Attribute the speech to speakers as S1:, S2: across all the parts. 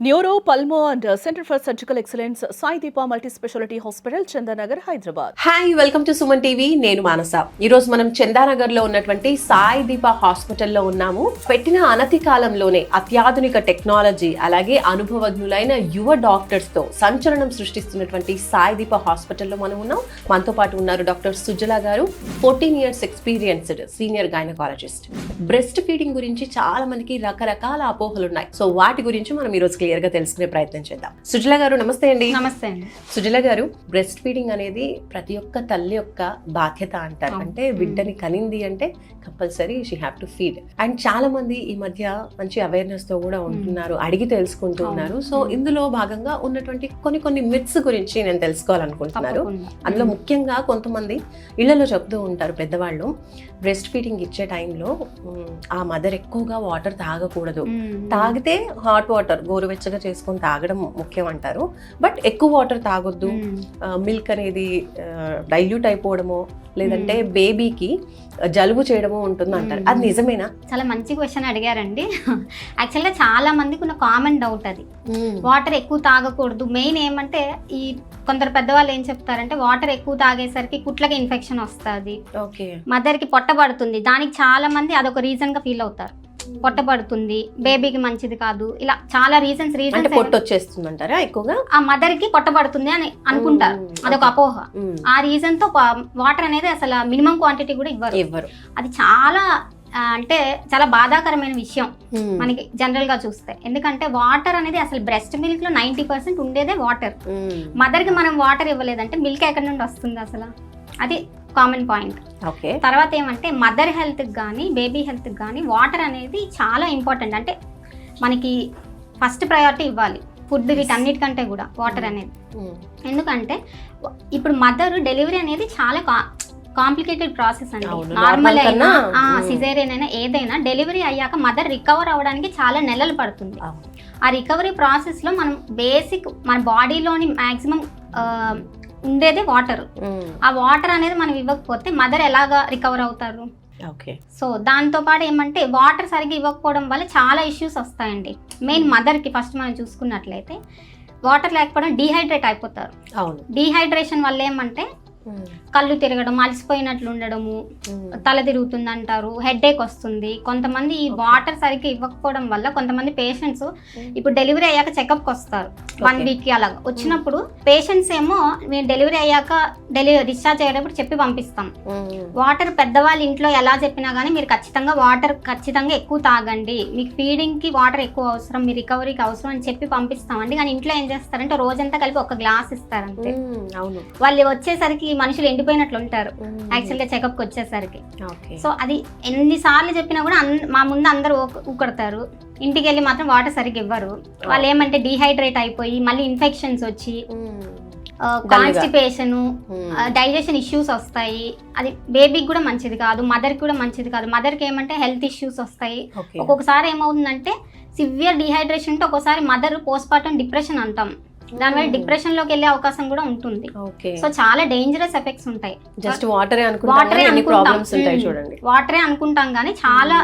S1: Neuro pulmo and center for surgical excellence Sai Deepa multi speciality hospital Chandanagar Hyderabad.
S2: Hi, welcome to Suman TV. నేను మానస. ఈ రోజు మనం చందానగర్ లో ఉన్నటువంటి సాయి దీప హాస్పిటల్లో ఉన్నాము. పెట్టిన అనతి కాలంలోనే అత్యాధునిక టెక్నాలజీ అలాగే అనుభవజ్ఞులైన యువ డాక్టర్స్ తో సంచలనం సృష్టిస్తున్నటువంటి సాయి దీప హాస్పిటల్లో మనం ఉన్నాం. మనతో పాటు ఉన్నారు డాక్టర్ సుజల గారు, 14 years experienced senior gynaecologist. Breast feeding గురించి చాలా మందికి రకరకాల అపోహలు ఉన్నాయి. సో వాటి గురించి మనం ఈ రోజు క్లియర్ గా తెలుసుకునే ప్రయత్నం చేద్దాం. సుజల గారు నమస్తే అండి.
S3: నమస్తే అండి.
S2: సుజల గారు, బ్రెస్ట్ ఫీడింగ్ అనేది ప్రతి ఒక్క తల్లి యొక్క బాధ్యత అంటారు. అంటే బిడ్డని కనింది అంటే compulsory she have to feed. And చాలా మంది ఈ మధ్య మంచి అవేర్నెస్ తో కూడా ఉంటున్నారు, అడిగి తెలుసుకుంటూ ఉన్నారు. సో ఇందులో భాగంగా ఉన్నటువంటి కొన్ని మిత్స్ గురించి నేను తెలుసుకోవాలనుకుంటున్నారు. అందులో ముఖ్యంగా కొంతమంది ఇళ్లలో చెప్తూ ఉంటారు పెద్దవాళ్ళు, బ్రెస్ట్ ఫీడింగ్ ఇచ్చే టైంలో ఆ మదర్ ఎక్కువగా వాటర్ తాగకూడదు, తాగితే హాట్ వాటర్ గోరువెచ్చగా చేసుకొని తాగడం ముఖ్యం అంటారు. బట్ ఎక్కువ వాటర్ తాగొద్దు, మిల్క్ అనేది డైల్యూట్ అయిపోవడమో లేదంటే బేబీకి జలుబు చేయడమో ఉంటుంది అంటారు. అది నిజమేనా?
S3: చాలా మంచి క్వశ్చన్ అడిగారండి. యాక్చువల్గా చాలా మందికి ఉన్న కామన్ డౌట్ అది, వాటర్ ఎక్కువ తాగకూడదు. మెయిన్ ఏమంటే ఈ కొందరు పెద్దవాళ్ళు ఏం చెప్తారంటే వాటర్ ఎక్కువ తాగేసరికి కుట్లకి ఇన్ఫెక్షన్ వస్తుంది, మదర్ కి పొట్ట పడుతుంది. దానికి చాలా మంది అదొక రీజన్ గా ఫీల్ అవుతారు. పొట్ట పడుతుంది, బేబీకి మంచిది కాదు, ఇలా చాలా రీజన్స్
S2: పొట్ట వచ్చేస్తుంది అంటారా ఎక్కువగా,
S3: ఆ మదర్ కి పొట్ట పడుతుంది అని అనుకుంటారు. అదొక అపోహ. ఆ రీజన్ తో వాటర్ అనేది అసలు మినిమం క్వాంటిటీ కూడా ఇవ్వరు. అది చాలా అంటే చాలా బాధాకరమైన విషయం మనకి జనరల్ గా చూస్తే. ఎందుకంటే వాటర్ అనేది అసలు బ్రెస్ట్ మిల్క్ లో 90% ఉండేదే వాటర్. మదర్ కి మనం వాటర్ ఇవ్వలేదంటే మిల్క్ ఎక్కడి నుండి వస్తుంది అసలు? అది కామన్ పాయింట్. తర్వాత ఏమంటే మదర్ హెల్త్ కానీ బేబీ హెల్త్ కానీ వాటర్ అనేది చాలా ఇంపార్టెంట్. అంటే మనకి ఫస్ట్ ప్రయారిటీ ఇవ్వాలి ఫుడ్ వీటన్నిటికంటే కూడా వాటర్ అనేది. ఎందుకంటే ఇప్పుడు మదర్ డెలివరీ అనేది చాలా కాంప్లికేటెడ్ ప్రాసెస్ అండి. నార్మల్ అయినా సిజేరియన్ అయినా ఏదైనా డెలివరీ అయ్యాక మదర్ రికవర్ అవ్వడానికి చాలా నెలలు పడుతుంది. ఆ రికవరీ ప్రాసెస్ లో మనం బేసిక్ మన బాడీలోని మాక్సిమం ఉండేదే వాటర్. ఆ వాటర్ అనేది మనం ఇవ్వకపోతే మదర్ ఎలాగా రికవర్ అవుతారు? సో దాంతో పాటు ఏమంటే వాటర్ సరిగ్గా ఇవ్వకపోవడం వల్ల చాలా ఇష్యూస్ వస్తాయండి. మెయిన్ మదర్ కి ఫస్ట్ మనం చూసుకున్నట్లయితే వాటర్ లేకపోవడం డీహైడ్రేట్ అయిపోతారు. డీహైడ్రేషన్ వల్ల ఏమంటే కళ్ళు తిరగడం, అలసిపోయినట్లు ఉండడము, తల తిరుగుతుంది అంటారు, హెడేక్ వస్తుంది. కొంతమంది ఈ వాటర్ సరిగ్గా ఇవ్వకపోవడం వల్ల కొంతమంది పేషెంట్స్ ఇప్పుడు డెలివరీ అయ్యాక చెకప్కి వస్తారు 1 week అలాగా. వచ్చినప్పుడు పేషెంట్స్ ఏమో మేము డెలివరీ అయ్యాక డిశ్చార్జ్ అయ్యేటప్పుడు చెప్పి పంపిస్తాం, వాటర్ పెద్దవాళ్ళ ఇంట్లో ఎలా చెప్పినా కానీ మీరు ఖచ్చితంగా వాటర్ ఎక్కువ తాగండి, మీకు ఫీడింగ్ కి వాటర్ ఎక్కువ అవసరం, మీ రికవరీకి అవసరం అని చెప్పి పంపిస్తామండి. కానీ ఇంట్లో ఏం చేస్తారంటే రోజంతా కలిపి ఒక గ్లాస్ ఇస్తారంటే వాళ్ళు వచ్చేసరికి మనుషులు ఎండిపోయినట్లు ఉంటారు యాక్చువల్ గా చెకప్ కి వచ్చేసరికి. సో అది ఎన్నిసార్లు చెప్పినా కూడా మా ముందు అందరూ ఊకడతారు, ఇంటికి వెళ్ళి మాత్రం వాటర్ సరిగ్గా ఇవ్వరు. వాళ్ళు ఏమంటే డీహైడ్రేట్ అయిపోయి మళ్ళీ ఇన్ఫెక్షన్స్ వచ్చి కాన్స్టిపేషన్, డైజెషన్ ఇష్యూస్ వస్తాయి. అది బేబీకి కూడా మంచిది కాదు, మదర్ కి కూడా మంచిది కాదు. మదర్ కి ఏమంటే హెల్త్ ఇష్యూస్ వస్తాయి. ఒక్కొక్కసారి ఏమవుతుందంటే సివియర్ డీహైడ్రేషన్ తో ఒక్కోసారి మదర్ పోస్ట్ పార్టం డిప్రెషన్ అంటాం, దానివల్ల డిప్రెషన్ లోకి వెళ్ళే అవకాశం కూడా ఉంటుంది. సో చాలా డేంజరస్ ఎఫెక్ట్స్ ఉంటాయి.
S2: జస్ట్ వాటరే
S3: అనుకుంటాం కానీ చాలా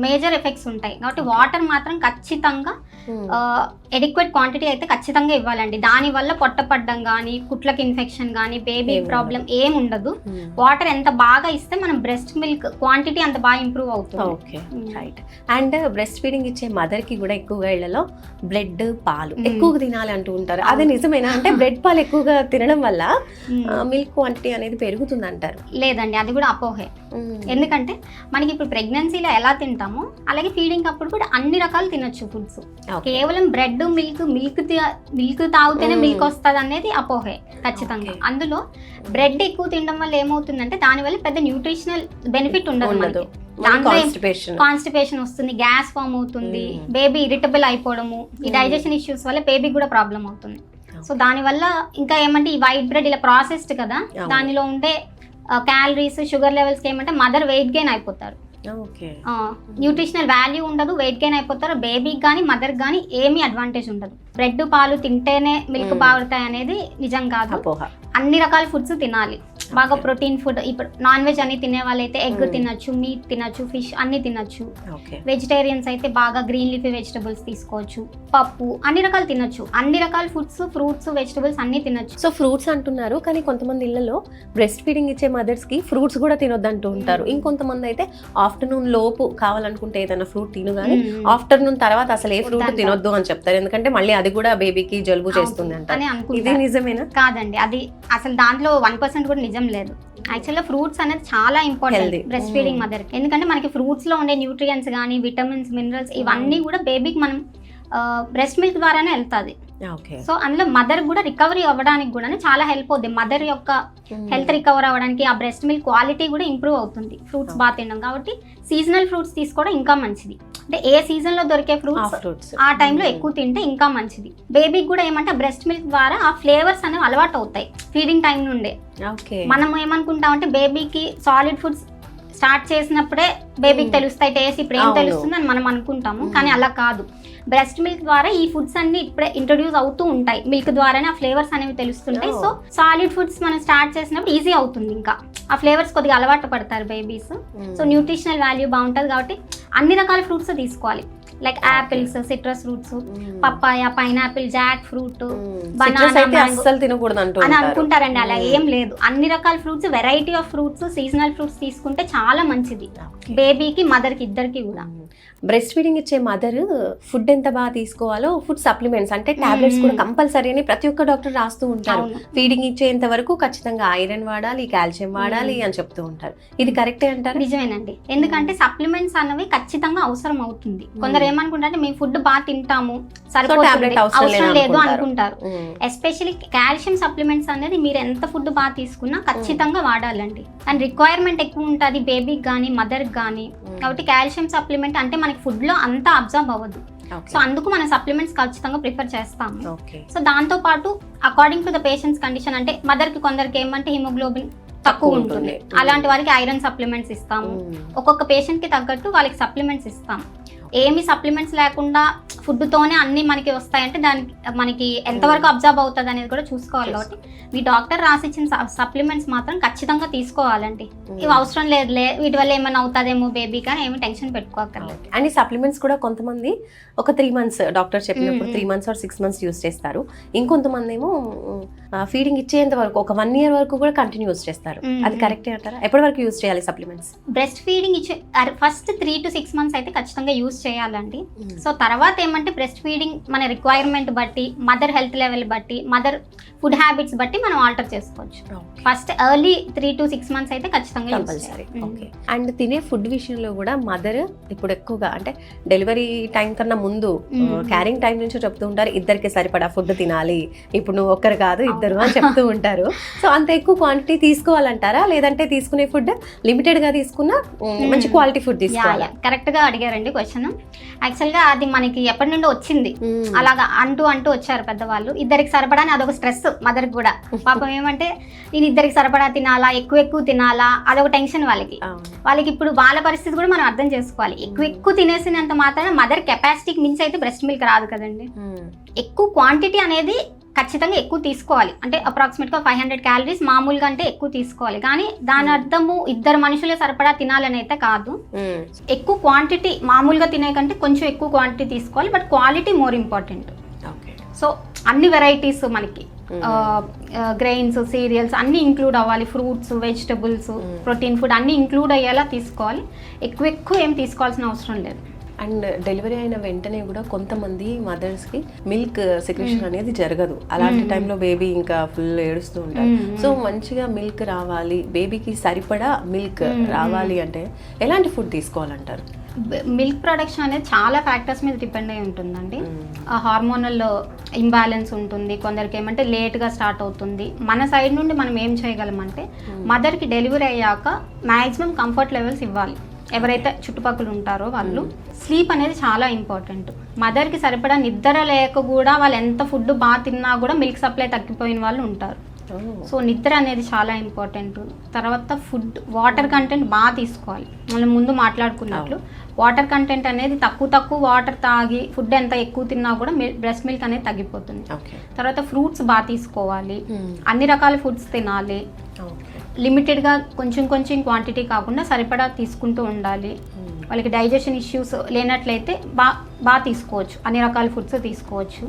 S3: మేజర్ ఎఫెక్ట్స్ ఉంటాయి. కాబట్టి వాటర్ మాత్రం ఖచ్చితంగా ఎడిక్వేట్ క్వాంటిటీ అయితే ఖచ్చితంగా ఇవ్వాలండి. దాని వల్ల పొట్టపడ్డం కానీ, కుట్లకి ఇన్ఫెక్షన్ కానీ, బేబీ ప్రాబ్లం ఏం ఉండదు. వాటర్ ఎంత బాగా ఇస్తే మనం బ్రెస్ట్ మిల్క్ క్వాంటిటీ అంత బాగా ఇంప్రూవ్ అవుతుంది.
S2: అండ్ బ్రెస్ట్ ఫీడింగ్ ఇచ్చే మదర్ కి కూడా ఎక్కువగా ఇళ్లలో బ్లడ్ పాలు ఎక్కువగా తినాలి అంటూ ఉంటారు. అది నిజమేనా? అంటే బ్రెడ్ పాలు ఎక్కువగా తినడం వల్ల మిల్క్ క్వాంటిటీ అనేది పెరుగుతుంది అంటారు.
S3: లేదండి, అది కూడా అపోహే. ఎందుకంటే మనకి ఇప్పుడు ప్రెగ్నెన్సీలో ఎలా తింటామో అలాగే ఫీడింగ్ అప్పుడు కూడా అన్ని రకాలు తినొచ్చు ఫుడ్స్. కేవలం బ్రెడ్ మిల్క్ తాగితేనే మిల్క్ వస్తుంది అనేది అపోహే ఖచ్చితంగా. అందులో బ్రెడ్ ఎక్కువ తినడం వల్ల ఏమవుతుందంటే దానివల్ల పెద్ద న్యూట్రిషనల్ బెనిఫిట్ ఉండదు. కాన్స్టిపేషన్ వస్తుంది, గ్యాస్ ఫామ్ అవుతుంది, బేబీ ఇరిటబుల్ అయిపోవడము, ఈ డైజెషన్ ఇష్యూస్ వల్ల బేబీకి కూడా ప్రాబ్లం అవుతుంది. సో దానివల్ల ఇంకా ఏమంటే ఈ వైట్ బ్రెడ్ ఇలా ప్రాసెస్డ్ కదా, దానిలో ఉండే క్యాలరీస్, షుగర్ లెవెల్స్ ఏమంటే మదర్ వెయిట్ గెయిన్ అయిపోతారు. న్యూట్రిషనల్ వాల్యూ ఉండదు, వెయిట్ గెయిన్ అయిపోతారు. బేబీకి కానీ మదర్ కానీ ఏమీ అడ్వాంటేజ్ ఉండదు. బ్రెడ్ పాలు తింటేనే మిల్క్ బాగుతాయి అనేది నిజం కాదు. అన్ని రకాల ఫుడ్స్ తినాలి. బాగా ప్రోటీన్ ఫుడ్. ఇప్పుడు నాన్ వెజ్ అని తినే వాళ్ళైతే ఎగ్ తినచ్చు, మీట్ తినచ్చు, ఫిష్ అన్ని తినచ్చు. వెజిటేరియన్స్ అయితే బాగా గ్రీన్ లీఫీ వెజిటబుల్స్ తీసుకోవచ్చు, పప్పు అన్ని రకాలు తినచ్చు. అన్ని రకాల ఫుడ్స్, ఫ్రూట్స్, వెజిటబుల్స్ అన్ని తినచ్చు.
S2: సో ఫ్రూట్స్ అంటున్నారు, కానీ కొంతమంది ఇళ్లలో బ్రెస్ట్ ఫీడింగ్ ఇచ్చే మదర్స్ కి ఫ్రూట్స్ కూడా తినొద్దంటూ ఉంటారు. ఇంకొంతమంది అయితే ఆఫ్టర్నూన్ లోపు కావాలనుకుంటే ఏదైనా ఫ్రూట్ తిను, కానీ ఆఫ్టర్నూన్ తర్వాత అసలు ఏ ఫ్రూట్ తినొద్దు అని చెప్తారు. ఎందుకంటే మళ్ళీ అది కూడా బేబీకి జలుబు చేస్తుంది అంటారు. ఇది నిజమేనా?
S3: కాదండి, అది అసలు దాంట్లో 1% కూడా నిజం లేదు. యాక్చువల్గా ఫ్రూట్స్ అనేది చాలా ఇంపార్టెంట్ బ్రెస్ట్ ఫీడింగ్ మదర్ కి. ఎందుకంటే మనకి ఫ్రూట్స్ లో ఉండే న్యూట్రియంట్స్ కానీ విటమిన్స్, మినరల్స్ ఇవన్నీ కూడా బేబీకి మనం బ్రెస్ట్ మిల్క్ ద్వారానే వెళ్తుంది. సో అందులో మదర్ కూడా రికవరీ అవ్వడానికి కూడా చాలా హెల్ప్ అవుతుంది. మదర్ యొక్క హెల్త్ రికవర్ అవ్వడానికి ఆ బ్రెస్ట్ మిల్క్ క్వాలిటీ కూడా ఇంప్రూవ్ అవుతుంది ఫ్రూట్స్ బాగా తినడం. కాబట్టి సీజనల్ ఫ్రూట్స్ తీసుకోవడం ఇంకా మంచిది. అంటే ఏ సీజన్ లో దొరికే ఫ్రూట్స్ ఆ టైంలో ఎక్కువ తింటే ఇంకా మంచిది. బేబీకి కూడా ఏమంటే బ్రెస్ట్ మిల్క్ ద్వారా ఆ ఫ్లేవర్స్ అనేవి అలవాటు అవుతాయి ఫీడింగ్ టైం నుండే. మనం ఏమనుకుంటామంటే బేబీకి సాలిడ్ ఫుడ్స్ స్టార్ట్ చేసినప్పుడే బేబీకి తెలుస్తాయి టేస్ట్, ఇప్పుడు ఏం తెలుస్తుంది అని మనం అనుకుంటాము. కానీ అలా కాదు. బ్రెస్ట్ మిల్క్ ద్వారా ఈ ఫుడ్స్ అన్ని ఇప్పుడే ఇంట్రొడ్యూస్ అవుతూ ఉంటాయి. మిల్క్ ద్వారానే ఆ ఫ్లేవర్స్ అనేవి తెలుస్తుంటాయి. సో సాలిడ్ ఫుడ్స్ మనం స్టార్ట్ చేసినప్పుడు ఈజీ అవుతుంది. ఇంకా ఆ ఫ్లేవర్స్ కొద్దిగా అలవాటు పడతారు బేబీస్. సో న్యూట్రిషనల్ వాల్యూ బాగుంటుంది. కాబట్టి అన్ని రకాల ఫ్రూట్స్ తీసుకోవాలి. Like apples, citrus fruits, papaya, pineapple, Jack fruit, banana అని అనుకుంటారండి. అలా ఏం లేదు. అన్ని రకాల fruits, variety of fruits, seasonal fruits తీసుకుంటే చాలా మంచిది బేబీకి, మదర్కి, ఇద్దరికి కూడా.
S2: బ్రెస్ట్ ఫీడింగ్ ఇచ్చే మదర్ ఫుడ్ ఎంత బాగా తీసుకోవాలో, ఫుడ్ సప్లిమెంట్స్ అంటే టాబ్లెట్స్ కూడా కంపల్సరీ అని ప్రతి ఒక్క డాక్టర్ రాస్తూ ఉంటారు. ఫీడింగ్ ఇచ్చేంత వరకు ఖచ్చితంగా ఐరన్ వాడాలి, కాల్షియం వాడాలి అని చెప్తూ ఉంటారు. ఇది కరెక్టే అంటారు?
S3: నిజమేనండి. ఎందుకంటే సప్లిమెంట్స్ అనేవి ఖచ్చితంగా అవసరం అవుతుంది. కొందరు ఏమనుకుంటారంటే మేము ఫుడ్ బాగా తింటాము, సరిపోతుంది, అవసరం లేదు అనుకుంటారు. ఎస్పెషల్లీ కాల్షియం సప్లిమెంట్స్ అనేది మీరు ఎంత ఫుడ్ బాగా తీసుకున్నా ఖచ్చితంగా వాడాలండి. అండ్ రిక్వైర్మెంట్ ఎక్కువ ఉంటుంది బేబీకి కానీ మదర్కి కానీ. కాబట్టి కాల్షియం సప్లిమెంట్ అంటే మనకి ఫుడ్ లో అంతా అబ్జర్వ్ అవ్వదు. సో అందుకు మనం సప్లిమెంట్స్ ఖచ్చితంగా ప్రిఫర్ చేస్తాము. సో దాంతో పాటు according to the patients condition, అంటే మదర్ కి కొందరికి ఏమంటే హిమోగ్లోబిన్ తక్కువ ఉంటుంది, అలాంటి వారికి ఐరన్ సప్లిమెంట్స్ ఇస్తాము. ఒక్కొక్క పేషెంట్ కి తగ్గట్టు వాళ్ళకి సప్లిమెంట్స్ ఇస్తాము. ఏమి సప్లిమెంట్స్ లేకుండా ఫుడ్ తోనే అన్ని మనకి వస్తాయంటే దానికి మనకి ఎంతవరకు అబ్జర్వ్ అవుతుంది అనేది కూడా చూసుకోవాలి. కాబట్టి మీ డాక్టర్ రాసిచ్చిన సప్లిమెంట్స్ మాత్రం ఖచ్చితంగా తీసుకోవాలండి. ఇవి అవసరం లేదు, వీటి వల్ల ఏమైనా అవుతుందేమో బేబీ కానీ ఏమి టెన్షన్ పెట్టుకోకర్లేదు.
S2: అండ్ ఈ సప్లిమెంట్స్ కూడా కొంతమంది ఒక 3 months డాక్టర్ చెప్పినప్పుడు 3 months or 6 months యూస్ చేస్తారు. ఇంకొంతమంది ఏమో ఫీడింగ్ ఇచ్చేంత వరకు ఒక 1 year వరకు కూడా కంటిన్యూ యూస్ చేస్తారు. అది కరెక్టే అంటారా? ఎప్పటి వరకు యూస్ చేయాలి సప్లిమెంట్స్?
S3: బ్రెస్ట్ ఫీడింగ్ ఇచ్చే ఫస్ట్ 3 to 6 months అయితే ఖచ్చితంగా యూస్ చేయాలండి. సో తర్వాత ఏమంటే బ్రెస్ట్ ఫీడింగ్ మన రిక్వైర్మెంట్ బట్టి, మదర్ హెల్త్ లెవెల్ బట్టి, మదర్ ఫుడ్ హ్యాబిట్స్ బట్టి మనం ఆల్టర్ చేసుకోవచ్చు. ఫస్ట్ ఎర్లీ 3 to 6 months అయితే ఖచ్చితంగా కంపల్సరీ.
S2: అండ్ తినే ఫుడ్ విషయంలో కూడా మదర్ ఇప్పుడు ఎక్కువగా అంటే డెలివరీ టైం కన్నా ముందు క్యారింగ్ టైం నుంచి చెప్తూ ఉంటారు, ఇద్దరికి సరిపడా ఫుడ్ తినాలి, ఇప్పుడు నువ్వు ఒక్కరు కాదు ఇద్దరు అని చెప్తూ ఉంటారు. సో అంత ఎక్కువ క్వాంటిటీ తీసుకోవాలంటారా, లేదంటే తీసుకునే ఫుడ్ లిమిటెడ్ గా తీసుకున్నా మంచి క్వాలిటీ ఫుడ్ తీసుకోవాలి?
S3: కరెక్ట్ గా అడిగారండి క్వశ్చన్. యాక్చువల్ గా అది మనకి ఎప్పటి నుండి వచ్చింది, అలాగా అంటూ వచ్చారు పెద్దవాళ్ళు. ఇద్దరికి సరిపడా అదొక స్ట్రెస్ మదర్ కూడా. పాపం ఏమంటే నేను ఇద్దరికి సరిపడా తినాలా, ఎక్కువ తినాలా, అదొక టెన్షన్ వాళ్ళకి. ఇప్పుడు వాళ్ళ పరిస్థితి కూడా మనం అర్థం చేసుకోవాలి. ఎక్కువ తినేసినంత మాత్రాన మదర్ కెపాసిటీకి మించి అయితే బ్రెస్ట్ మిల్క్ రాదు కదండి. ఎక్కువ క్వాంటిటీ అనేది ఖచ్చితంగా ఎక్కువ తీసుకోవాలి. అంటే అప్రాక్సిమేట్గా 500 calories మామూలుగా అంటే ఎక్కువ తీసుకోవాలి. కానీ దాని అర్థము ఇద్దరు మనుషులే సరిపడా తినాలని అయితే కాదు. ఎక్కువ క్వాంటిటీ మామూలుగా తినే కంటే కొంచెం ఎక్కువ క్వాంటిటీ తీసుకోవాలి. But quality more important. So అన్ని వెరైటీస్ మనకి గ్రెయిన్స్, సీరియల్స్ అన్నీ ఇంక్లూడ్ అవ్వాలి. ఫ్రూట్స్, వెజిటబుల్స్, ప్రోటీన్ ఫుడ్ అన్నీ ఇంక్లూడ్ అయ్యేలా తీసుకోవాలి. ఎక్కువ ఏం తీసుకోవాల్సిన అవసరం లేదు.
S2: అండ్ డెలివరీ అయిన వెంటనే కూడా కొంతమంది మదర్స్కి మిల్క్ సెక్రెషన్ అనేది జరగదు. అలాంటి టైంలో బేబీ ఇంకా ఫుల్ ఏడుస్తూ ఉంటారు. సో మంచిగా మిల్క్ రావాలి, బేబీకి సరిపడా మిల్క్ రావాలి అంటే ఎలాంటి ఫుడ్ తీసుకోవాలంటారు?
S3: మిల్క్ ప్రొడక్షన్ అనేది చాలా ఫ్యాక్టర్స్ మీద డిపెండ్ అయి ఉంటుందండి. హార్మోనల్ ఇంబ్యాలెన్స్ ఉంటుంది, కొందరికి ఏమంటే లేట్గా స్టార్ట్ అవుతుంది. మన సైడ్ నుండి మనం ఏం చేయగలమంటే మదర్కి డెలివరీ అయ్యాక మ్యాక్సిమం కంఫర్ట్ లెవెల్స్ ఇవ్వాలి. ఎవరైతే చుట్టుపక్కల ఉంటారో వాళ్ళు. స్లీప్ అనేది చాలా ఇంపార్టెంట్. మదర్కి సరిపడా నిద్ర లేక కూడా వాళ్ళు ఎంత ఫుడ్ బాగా తిన్నా కూడా మిల్క్ సప్లై తగ్గిపోయిన వాళ్ళు ఉంటారు. సో నిద్ర అనేది చాలా ఇంపార్టెంట్. తర్వాత ఫుడ్, వాటర్ కంటెంట్ బాగా తీసుకోవాలి. మనం ముందు మాట్లాడుకున్నట్లు వాటర్ కంటెంట్ అనేది తక్కువ వాటర్ తాగి ఫుడ్ ఎంత ఎక్కువ తిన్నా కూడా బ్రెస్ట్ మిల్క్ అనేది తగ్గిపోతుంది. తర్వాత ఫ్రూట్స్ బాగా తీసుకోవాలి, అన్ని రకాల ఫుడ్స్ తినాలి, లిమిటెడ్గా కొంచెం క్వాంటిటీ కాకుండా సరిపడా తీసుకుంటూ ఉండాలి. వాళ్ళకి డైజెషన్ ఇష్యూస్ లేనట్లయితే బాగా తీసుకోవచ్చు, అన్ని రకాల ఫుడ్స్ తీసుకోవచ్చు.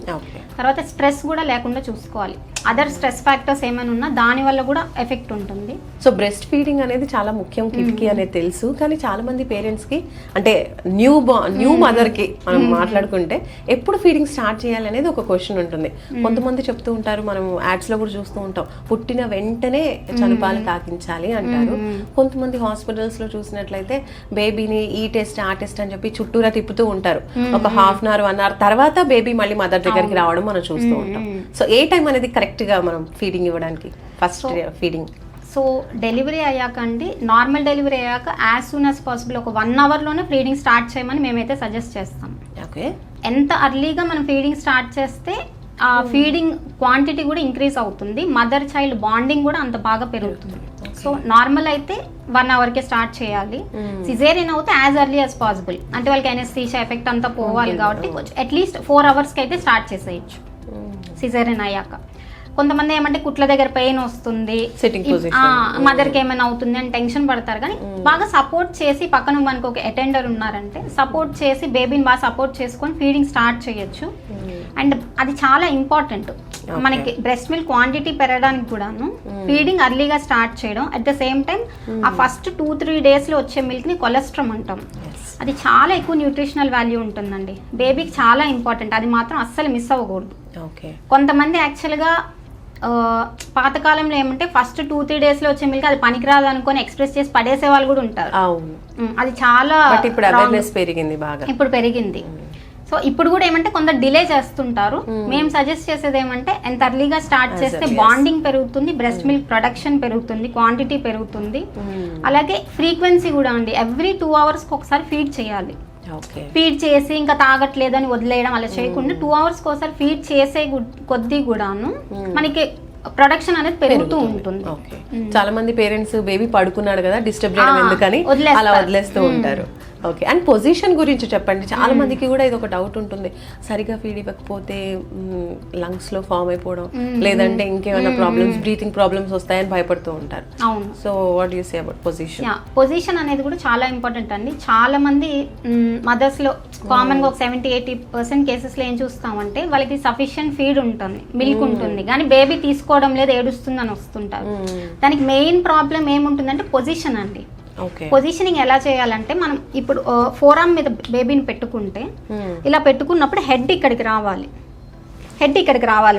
S3: తర్వాత స్ట్రెస్ కూడా లేకుండా చూసుకోవాలి. అదర్ స్ట్రెస్ ఫ్యాక్టర్స్ ఏమైనా ఉన్నా దానివల్ల కూడా ఎఫెక్ట్ ఉంటుంది.
S2: సో బ్రెస్ట్ ఫీడింగ్ అనేది చాలా ముఖ్యం కిడ్కి అనేది తెలుసు, కానీ చాలా మంది పేరెంట్స్కి అంటే న్యూ మదర్కి మనం మాట్లాడుకుంటే ఎప్పుడు ఫీడింగ్ స్టార్ట్ చేయాలి అనేది ఒక క్వశ్చన్ ఉంటుంది. కొంతమంది చెప్తూ ఉంటారు, మనం యాడ్స్లో కూడా చూస్తూ ఉంటాం, పుట్టిన వెంటనే చనుపాలు తాకించాలి అంటారు. కొంతమంది హాస్పిటల్స్లో చూసినట్లయితే బేబీని ఈ టెస్ట్ ఆ టెస్ట్ అని చెప్పి చుట్టూరా తిప్పుతూ ఉంటారు. ఒక హాఫ్ అన్ అవర్ 1 hour తర్వాత బేబీ మళ్ళీ మదర్ దగ్గరికి రావడం మనం చూస్తూ ఉంటాం. సో ఏ టైం అనేది కరెక్ట్ గా మనం ఫీడింగ్ ఇవ్వడానికి? ఫస్ట్ ఫీడింగ్
S3: సో డెలివరీ అయ్యాక అండి, నార్మల్ డెలివరీ అయ్యాక యాజ్ సూన్ యాజ్ పాసిబుల్ ఒక 1 hourలోనే ఫీడింగ్ స్టార్ట్ చేయమని మేమైతే సజెస్ట్ చేస్తాం.
S2: ఓకే,
S3: ఎంత అర్లీగా మనం ఫీడింగ్ స్టార్ట్ చేస్తే ఆ ఫీడింగ్ క్వాంటిటీ కూడా ఇంక్రీజ్ అవుతుంది, మదర్ చైల్డ్ బాండింగ్ కూడా అంత బాగా పెరుగుతుంది. సో నార్మల్ అయితే 1 hourకే స్టార్ట్ చేయాలి. సిజేరియన్ అయితే యాజ్ ఎర్లీ యాజ్ పాసిబుల్, అంటే వాళ్ళకి ఎనస్థీషియా ఎఫెక్ట్ అంతా పోవాలి కాబట్టి అట్లీస్ట్ 4 hours అయితే స్టార్ట్ చేసేయచ్చు సిజేరియన్ అయ్యాక. కొంతమంది ఏమంటే కుట్ల దగ్గర పెయిన్ వస్తుంది, మదర్కి ఏమైనా అవుతుంది అని టెన్షన్ పడతారు. కానీ బాగా సపోర్ట్ చేసి పక్కన మనకు ఒక అటెండర్ ఉన్నారంటే సపోర్ట్ చేసి బేబీని బాగా సపోర్ట్ చేసుకొని ఫీడింగ్ స్టార్ట్ చేయొచ్చు. అండ్ అది చాలా ఇంపార్టెంట్ మనకి బ్రెస్ట్ మిల్క్ క్వాంటిటీ పెరగడానికి కూడాను. ఫీడింగ్ అర్లీగా స్టార్ట్ చేయడం, అట్ ద సేమ్ టైం ఆ ఫస్ట్ 2-3 daysలో వచ్చే మిల్క్ని కొలెస్ట్రాల్ అంటాం. అది చాలా ఎక్కువ న్యూట్రిషనల్ వాల్యూ ఉంటుందండి, బేబీకి చాలా ఇంపార్టెంట్, అది మాత్రం అస్సలు మిస్ అవ్వకూడదు. కొంతమంది యాక్చువల్గా పాతకాలంలో ఏమంటే ఫస్ట్ 2-3 daysలో వచ్చే మిల్క్ అది పనికిరాదు అనుకొని ఎక్స్ప్రెస్ చేసి పడేసే వాళ్ళు కూడా ఉంటారు. అది చాలా ఇప్పుడు పెరిగింది. సో ఇప్పుడు కూడా ఏమంటే కొందరు డిలే చేస్తుంటారు. మేము సజెస్ట్ చేసేది ఏమంటే ఎంత అర్లీగా స్టార్ట్ చేస్తే బాండింగ్ పెరుగుతుంది, బ్రెస్ట్ మిల్క్ ప్రొడక్షన్ పెరుగుతుంది, క్వాంటిటీ పెరుగుతుంది. అలాగే ఫ్రీక్వెన్సీ కూడా అండి, ఎవ్రీ 2 hoursకి ఒకసారి ఫీడ్ చేయాలి. ఫీడ్ చేసి ఇంకా తాగట్లేదని వదిలేయడం అలా చేయకుండా 2 hoursకి ఒకసారి ఫీడ్ చేసే కొద్దీ కూడాను మనకి ప్రొడక్షన్ అనేది పెరుగుతూ ఉంటుంది.
S2: చాలా మంది పేరెంట్స్ బేబీ పడుకున్నాడు కదా డిస్టర్బ్ చేయడం ఎందుకని అలా వదిలేస్తూ ఉంటారు. ఓకే, అండ్ పొజిషన్ గురించి చెప్పండి. చాలా మందికి కూడా ఇది ఒక డౌట్ ఉంటుంది, సరిగా ఫీడ్ ఇవ్వకపోతే లంగ్స్ లో ఫామ్ అయిపోవడం లేదంటే ఇంకేమైనా ప్రాబ్లమ్స్, బ్రీతింగ్ ప్రాబ్లమ్స్ వస్తాయని భయపడుతూ ఉంటారు. So what you say about position?
S3: Position అనేది కూడా చాలా ఇంపార్టెంట్ అండి. చాలా మంది మదర్స్ లో కామన్ గా ఒక 70-80% కేసెస్ లో ఏం చూస్తామంటే వాళ్ళకి సఫిషియెంట్ ఫీడ్ ఉంటుంది, మిల్క్ ఉంటుంది, కానీ బేబీ తీసుకోవడం లేదు, ఏడుస్తుంది అని వస్తుంటారు. దానికి మెయిన్ ప్రాబ్లం ఏముంటుందంటే పొజిషన్ అండి. పొజిషనింగ్ ఎలా చేయాలంటే మనం ఇప్పుడు ఫోరామ్ మీద బేబీని పెట్టుకుంటే ఇలా పెట్టుకున్నప్పుడు హెడ్ ఇక్కడికి రావాలి,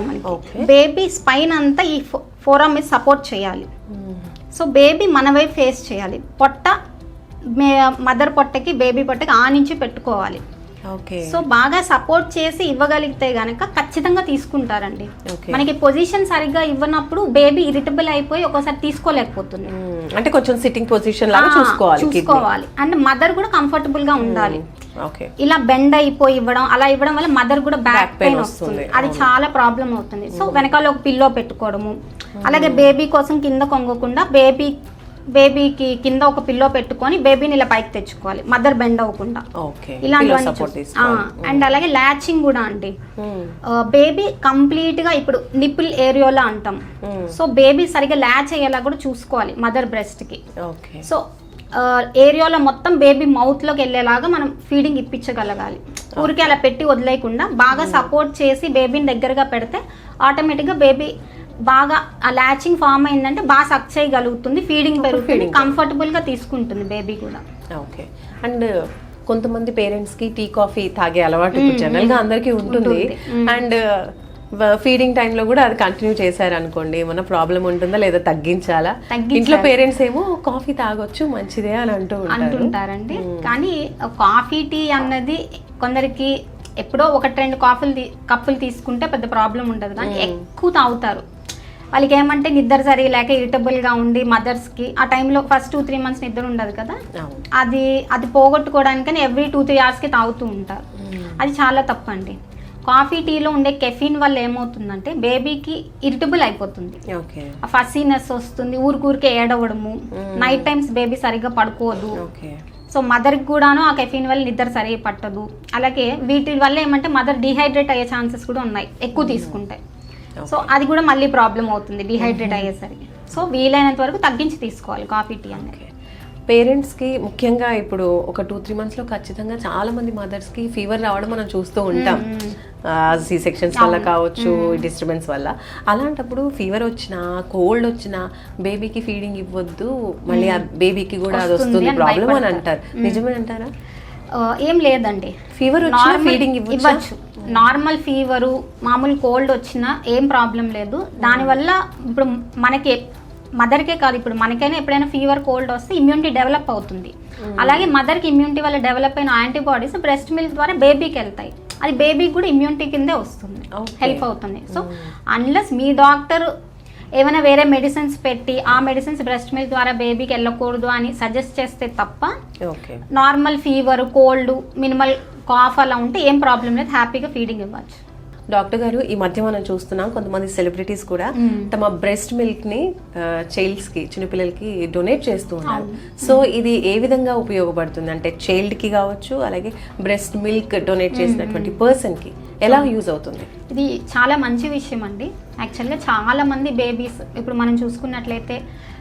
S3: మనకి బేబీ స్పైన్ అంతా ఈ ఫోరామ్ మీద సపోర్ట్ చేయాలి. సో బేబీ మన వైపు ఫేస్ చేయాలి, పొట్ట మదర్ పొట్టకి బేబీ పొట్టకి ఆ నుంచి పెట్టుకోవాలి. సో బాగా సపోర్ట్ చేసి ఇవ్వగలిగితే గనక ఖచ్చితంగా తీసుకుంటారండి. మనకి పొజిషన్ సరిగ్గా ఇవ్వనప్పుడు బేబీ ఇరిటబుల్ అయిపోయి ఒక్కోసారి తీసుకోలేకపోతుంది.
S2: అంటే కొంచెం సిట్టింగ్ పొజిషన్ లాగా చూసుకోవాలి.
S3: అండ్ మదర్ కూడా కంఫర్టబుల్ గా ఉండాలి. ఇలా బెండ్ అయిపోయి ఇవ్వడం, అలా ఇవ్వడం వల్ల మదర్ కూడా బ్యాక్ పెయిన్ వస్తుంది, అది చాలా ప్రాబ్లం అవుతుంది. సో వెనకాల ఒక పిల్లో పెట్టుకోవడము, అలాగే బేబీ కోసం కింద కొంగకుండా బేబీకి కింద ఒక పిల్లో పెట్టుకొని బేబీని ఇలా పైకి తెచ్చుకోవాలి, మదర్ బెండ్ అవ్వకుండా. ఇలాంటివన్నీ. అండ్ అలాగే ల్యాచింగ్ కూడా అండి, బేబీ కంప్లీట్ గా ఇప్పుడు నిప్పుల్ ఏరియాలో అంటాం, సో బేబీ సరిగా ల్యాచ్ అయ్యేలా కూడా చూసుకోవాలి మదర్ బ్రెస్ట్ కి. సో ఏరియాలో మొత్తం బేబీ మౌత్ లోకి వెళ్ళేలాగా మనం ఫీడింగ్ ఇప్పించగలగాలి. ఊరికే అలా పెట్టి వదిలేయకుండా బాగా సపోర్ట్ చేసి బేబీని దగ్గరగా పెడితే ఆటోమేటిక్ గా బేబీ బాగా ఆ ల్యాచింగ్ ఫామ్ అయిందంటే బాగా సక్ చేయగలుగుతుంది, ఫీడింగ్ పెరుగుతుంది, కంఫర్టబుల్ గా తీసుకుంటుంది బేబీ కూడా.
S2: ఓకే, అండ్ కొంతమంది పేరెంట్స్ కి టీ కాఫీ తాగే అలవాటు జనరల్ గా అందరికీ ఉంటుంది. అండ్ ఫీడింగ్ టైంలో కూడా అది కంటిన్యూ చేశారు అనుకోండి, ఏమన్నా ప్రాబ్లం ఉంటుందా లేదా తగ్గించాలా? ఇంట్లో పేరెంట్స్ ఏమో కాఫీ తాగొచ్చు మంచిదే అని
S3: అంటుంటారండి. కానీ కాఫీ టీ అన్నది కొందరికి ఎప్పుడో 1-2 కప్పులు తీసుకుంటే పెద్ద ప్రాబ్లం ఉండదు, కానీ ఎక్కువ తాగుతారు. వాళ్ళకి ఏమంటే నిద్ర సరిలేక ఇరిటబుల్గా ఉండి మదర్స్కి ఆ టైంలో ఫస్ట్ 2-3 months నిద్ర ఉండదు కదా, అది పోగొట్టుకోవడానికని ఎవ్రీ 2-3 hours తాగుతూ ఉంటారు. అది చాలా తప్పండి. కాఫీ టీలో ఉండే కెఫిన్ వల్ల ఏమవుతుందంటే బేబీకి ఇరిటబుల్ అయిపోతుంది,
S2: ఓకే
S3: ఆ ఫసీనెస్ వస్తుంది, ఊరికే ఏడవడము, నైట్ టైమ్స్ బేబీ సరిగ్గా పడుకోదు.
S2: ఓకే
S3: సో మదర్కి కూడాను ఆ కెఫిన్ వల్ల నిద్ర సరిగా పట్టదు. అలాగే వీటి వల్ల ఏమంటే మదర్ డిహైడ్రేట్ అయ్యే ఛాన్సెస్ కూడా ఉన్నాయి ఎక్కువ తీసుకుంటే. సో అది కూడా మళ్ళీ ప్రాబ్లం అవుతుంది డిహైడ్రేట్ అయ్యేసరికి. సో వీలైనంత వరకు తగ్గించి తీసుకోవాలి కాఫీ టీ అనేది.
S2: పేరెంట్స్కి ముఖ్యంగా ఇప్పుడు ఒక 2-3 మంత్స్లో ఖచ్చితంగా చాలా మంది మదర్స్కి ఫీవర్ రావడం మనం చూస్తూ ఉంటాం, సి సెక్షన్స్ వల్ల కావచ్చు, డిస్టర్బెన్స్ వల్ల. అలాంటప్పుడు ఫీవర్ వచ్చినా కోల్డ్ వచ్చినా బేబీకి ఫీడింగ్ ఇవ్వద్దు, మళ్ళీ ఆ బేబీకి కూడా అది వస్తుంది ప్రాబ్లం అని అంటారు. నిజమే అంటారా?
S3: ఏం లేదండి,
S2: ఫీవర్ వచ్చినా ఫీడింగ్
S3: ఇవ్వచ్చు. నార్మల్ ఫీవరు మామూలు కోల్డ్ వచ్చినా ఏం ప్రాబ్లం లేదు. దానివల్ల ఇప్పుడు మనకి మదర్కే కాదు, ఇప్పుడు మనకైనా ఎప్పుడైనా ఫీవర్ కోల్డ్ వస్తే ఇమ్యూనిటీ డెవలప్ అవుతుంది. అలాగే మదర్కి ఇమ్యూనిటీ వల్ల డెవలప్ అయిన యాంటీబాడీస్ బ్రెస్ట్ మిల్క్ ద్వారా బేబీకి వెళ్తాయి, అది బేబీకి కూడా ఇమ్యూనిటీ కిందే వస్తుంది, హెల్ప్ అవుతుంది. సో అన్లెస్ మీ డాక్టర్ ఏమైనా వేరే మెడిసిన్స్ పెట్టి ఆ మెడిసిన్స్ బ్రెస్ట్ మిల్క్ ద్వారా బేబీకి వెళ్ళకూడదు అని సజెస్ట్ చేస్తే తప్ప normal fever cold minimal cough అలా ఉంటే ఏం ప్రాబ్లం లేదు, హ్యాపీగా ఫీడింగ్ ఇవ్వచ్చు.
S2: డాక్టర్ గారు, ఈ మధ్య మనం చూస్తున్నాం కొంతమంది సెలబ్రిటీస్ కూడా తమ బ్రెస్ట్ మిల్క్ ని చైల్డ్స్ కి, చిన్నపిల్లలకి డొనేట్ చేస్తూ ఉన్నారు. సో ఇది ఏ విధంగా ఉపయోగపడుతుంది అంటే చైల్డ్ కి కావచ్చు, అలాగే బ్రెస్ట్ మిల్క్ డొనేట్ చేసినటువంటి పర్సన్ కి ఎలా యూజ్ అవుతుంది?
S3: ఇది చాలా మంచి విషయం అండి. యాక్చువల్గా చాలా మంది బేబీస్ ఇప్పుడు మనం చూసుకున్నట్లయితే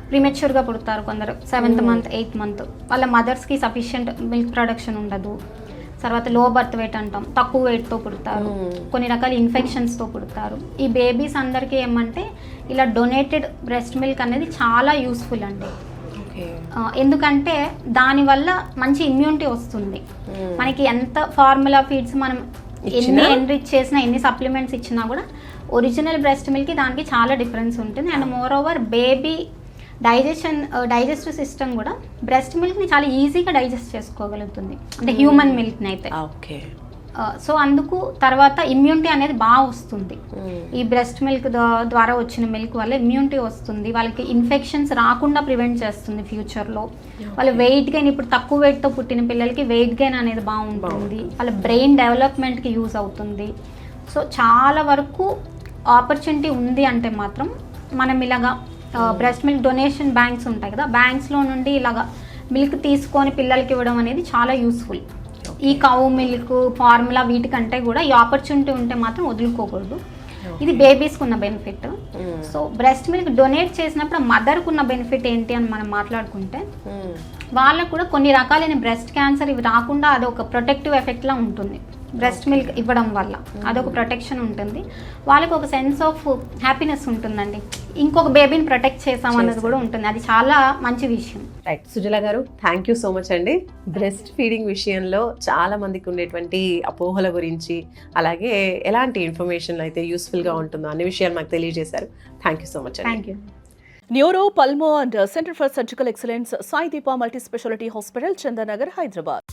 S3: ప్రీమెచ్యూర్గా పుడతారు కొందరు, 7th మంత్ 8th మంత్, వాళ్ళ మదర్స్కి సఫిషియంట్ మిల్క్ ప్రొడక్షన్ ఉండదు. తర్వాత లో బర్త్ వెయిట్ అంటాం, తక్కువ వెయిట్తో పుడతారు, కొన్ని రకాల ఇన్ఫెక్షన్స్తో పుడతారు. ఈ బేబీస్ అందరికీ ఏమంటే ఇలా డొనేటెడ్ బ్రెస్ట్ మిల్క్ అనేది చాలా యూస్ఫుల్ అండి. ఎందుకంటే దానివల్ల మంచి ఇమ్యూనిటీ వస్తుంది. మనకి ఎంత ఫార్ములా ఫీడ్స్ మనం ఎన్ని ఎన్రిచ్ చేసినా, ఎన్ని సప్లిమెంట్స్ ఇచ్చినా కూడా ఒరిజినల్ బ్రెస్ట్ మిల్క్కి దానికి చాలా డిఫరెన్స్ ఉంటుంది. And more over baby digestive system కూడా బ్రెస్ట్ మిల్క్ని చాలా ఈజీగా డైజెస్ట్ చేసుకోగలుగుతుంది, అంటే హ్యూమన్ మిల్క్ని అయితే. సో అందుకు తర్వాత ఇమ్యూనిటీ అనేది బాగా వస్తుంది. ఈ బ్రెస్ట్ మిల్క్ ద్వారా వచ్చిన మిల్క్ వల్ల ఇమ్యూనిటీ వస్తుంది, వాళ్ళకి ఇన్ఫెక్షన్స్ రాకుండా ప్రివెంట్ చేస్తుంది ఫ్యూచర్లో. వాళ్ళ వెయిట్ గెయిన్, ఇప్పుడు తక్కువ వెయిట్తో పుట్టిన పిల్లలకి వెయిట్ గెయిన్ అనేది బాగుంటుంది, వాళ్ళ బ్రెయిన్ డెవలప్మెంట్కి యూజ్ అవుతుంది. సో చాలా వరకు ఆపర్చునిటీ ఉంది అంటే మాత్రం మనం ఇలాగా బ్రెస్ట్ మిల్క్ డొనేషన్ బ్యాంక్స్ ఉంటాయి కదా, బ్యాంక్స్లో నుండి ఇలాగా మిల్క్ తీసుకొని పిల్లలకి ఇవ్వడం అనేది చాలా యూస్ఫుల్. ఈ కౌ మిల్క్ ఫార్ములా వీటికంటే కూడా ఈ ఆపర్చునిటీ ఉంటే మాత్రం వదులుకోకూడదు. ఇది బేబీస్కి ఉన్న benefit. So breast milk donate చేసినప్పుడు మదర్కి ఉన్న బెనిఫిట్ ఏంటి అని మనం మాట్లాడుకుంటే, వాళ్ళకు కూడా కొన్ని రకాలైన బ్రెస్ట్ క్యాన్సర్ ఇవి రాకుండా అదొక ప్రొటెక్టివ్ ఎఫెక్ట్లా ఉంటుంది. బ్రెస్ట్ మిల్క్ ఇవ్వడం వల్ల అదొక ప్రొటెక్షన్ ఉంటుంది, వాళ్ళకి ఒక సెన్స్ ఆఫ్ హ్యాపీనెస్ ఉంటుందండి, ఇంకొక బేబీని ప్రొటెక్ట్ చేసామన్నది కూడా ఉంటుంది. అది చాలా మంచి విషయం.
S2: రైట్ సుజల గారు, థ్యాంక్ యూ సో మచ్ అండి. బ్రెస్ట్ ఫీడింగ్ విషయంలో చాలా మందికి ఉండేటువంటి అపోహల గురించి, అలాగే ఎలాంటి ఇన్ఫర్మేషన్ అయితే యూస్ఫుల్గా ఉంటుందో అన్ని విషయాలు మాకు తెలియజేశారు. థ్యాంక్ యూ సో మచ్ అండి.
S3: Thank you.
S1: Neuro, pulmo and center for surgical excellence Sai Deepa multi speciality hospital, Chandanagar, Hyderabad.